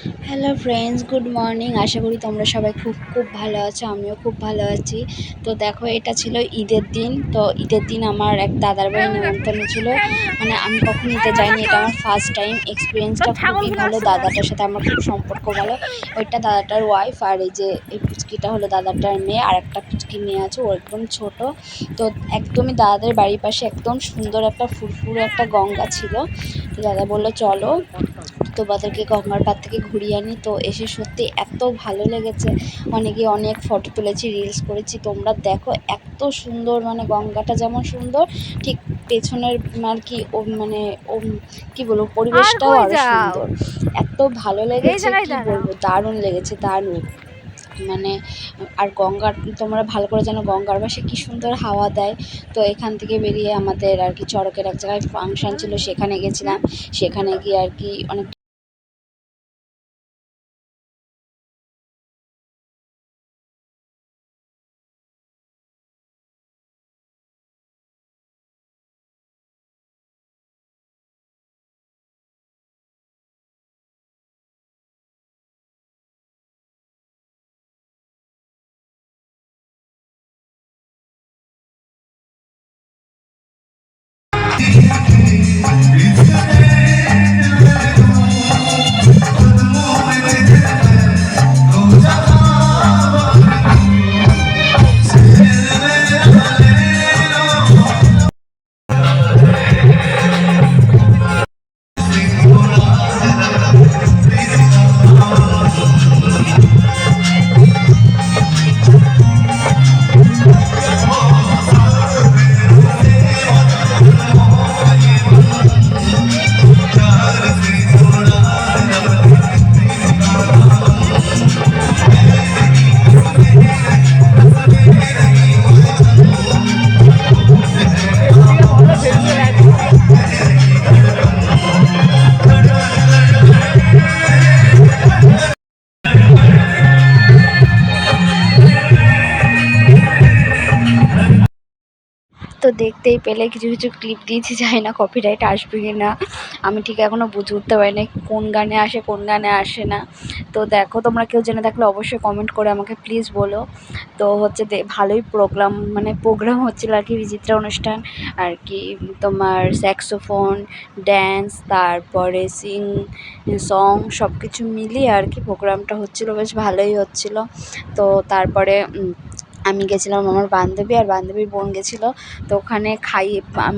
Hello friends, good morning. আশা করি তোমরা সবাই খুব ভালো আছো। আমিও খুব ভালো আছি। তো দেখো, এটা ছিল ঈদের দিন। তো ঈদের দিন আমার এক দাদার বাড়ি নেমন্তন্ন ছিল। মানে আমি কখনো ঈদে যাইনি, এটা আমার ফার্স্ট টাইম। এক্সপিরিয়েন্সটা খুবই ভালো। দাদাটার সাথে আমার খুব সম্পর্ক ভালো। ওইটা দাদাটার ওয়াইফ, আর এই পুচকিটা হলো দাদাটার মেয়ে। আর একটা পুচকি মেয়ে আছে, ও একদম ছোট। তো একদমই দাদাদের বাড়ির পাশে একদম সুন্দর একটা ফুরফুরে একটা গঙ্গা ছিল। তো দাদা বললো চলো তোমাদেরকে গঙ্গার পাড় থেকে ঘুরিয়ে আনি। তো এসে সত্যি এত ভালো লেগেছে। অনেক ফটো তুলেছি, রিলস করেছি। তোমরা দেখো, এত সুন্দর, মানে গঙ্গাটা যেমন সুন্দর, ঠিক পেছনের আর কি কি বলবো, পরিবেশটাও আরো সুন্দর। এত ভালো লেগেছে, কি বলবো, দারুণ লেগেছে, দারুণ। মানে আর গঙ্গার, তোমরা ভালো করে জানো গঙ্গার পাশে কি সুন্দর হাওয়া দেয়। তো এখান থেকে বেরিয়ে আমাদের আর কি চড়কের এক জায়গায় ফাংশন ছিল, সেখানে গেছিলাম। সেখানে গিয়ে আর কি অনেক। তো দেখতেই পেলে কিছু ক্লিপ দিয়েছি, জানি না কপিরাইট আসবে কি না। আমি ঠিক এখনও বুঝে উঠতে পারি না কোন গানে আসে কোন গানে আসে না। তো দেখো, তোমরা কেউ জেনে থাকলে অবশ্যই কমেন্ট করে আমাকে প্লিজ বলো। তো হচ্ছে ভালোই প্রোগ্রাম হচ্ছিল আর কি, বিচিত্রা অনুষ্ঠান আর কি। তোমার স্যাক্সোফোন, ড্যান্স, তারপরে সং সব কিছু মিলিয়ে আর কি প্রোগ্রামটা হচ্ছিলো, বেশ ভালোই হচ্ছিলো। তো তারপরে আমি গেছিলাম, আমার বান্ধবী আর বান্ধবীর বোন গেছিলো। তো ওখানে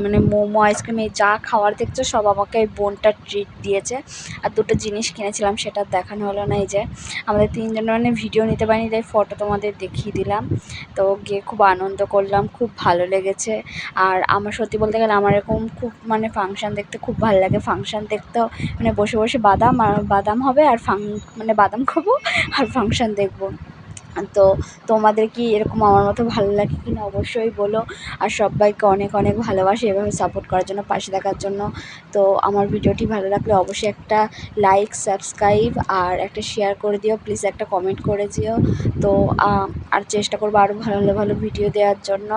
মানে মোমো, আইসক্রিম, এই যা খাওয়ার দেখছো সব আমাকে এই বোনটা ট্রিট দিয়েছে। আর দুটো জিনিস কিনেছিলাম, সেটা দেখানো হলো না। এই যে আমাদের তিনজনের মানে ভিডিও নিতে পারিনি, তাই ফটো তোমাদের দেখিয়ে দিলাম। তো গিয়ে খুব আনন্দ করলাম, খুব ভালো লেগেছে। আর আমার সত্যি বলতে গেলে আমার এরকম খুব মানে ফাংশান দেখতে খুব ভালো লাগে। ফাংশান দেখতেও মানে বসে বসে বাদাম হবে আর মানে বাদাম খাবো আর ফাংশান দেখবো। তো তোমাদের কি এরকম আমার মতো ভালো লাগে কি না অবশ্যই বলো। আর সবাইকে অনেক ভালোবাসি এভাবে সাপোর্ট করার জন্য, পাশে থাকার জন্য। তো আমার ভিডিওটি ভালো লাগলে অবশ্যই একটা লাইক, সাবস্ক্রাইব আর একটা শেয়ার করে দিও প্লিজ, একটা কমেন্ট করে দিও। তো আর চেষ্টা করবো আরও ভালো ভিডিও দেওয়ার জন্য।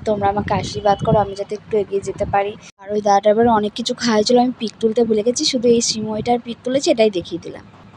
তোমরা আমাকে আশীর্বাদ করো, আমি যাতে একটু এগিয়ে যেতে পারি। আর ওই দাদাটার এবার অনেক কিছু খাওয়াইছিল, আমি পিক তুলতে ভুলে গেছি, শুধু এই সিমইটার পিক তুলেছি, এটাই দেখিয়ে দিলাম।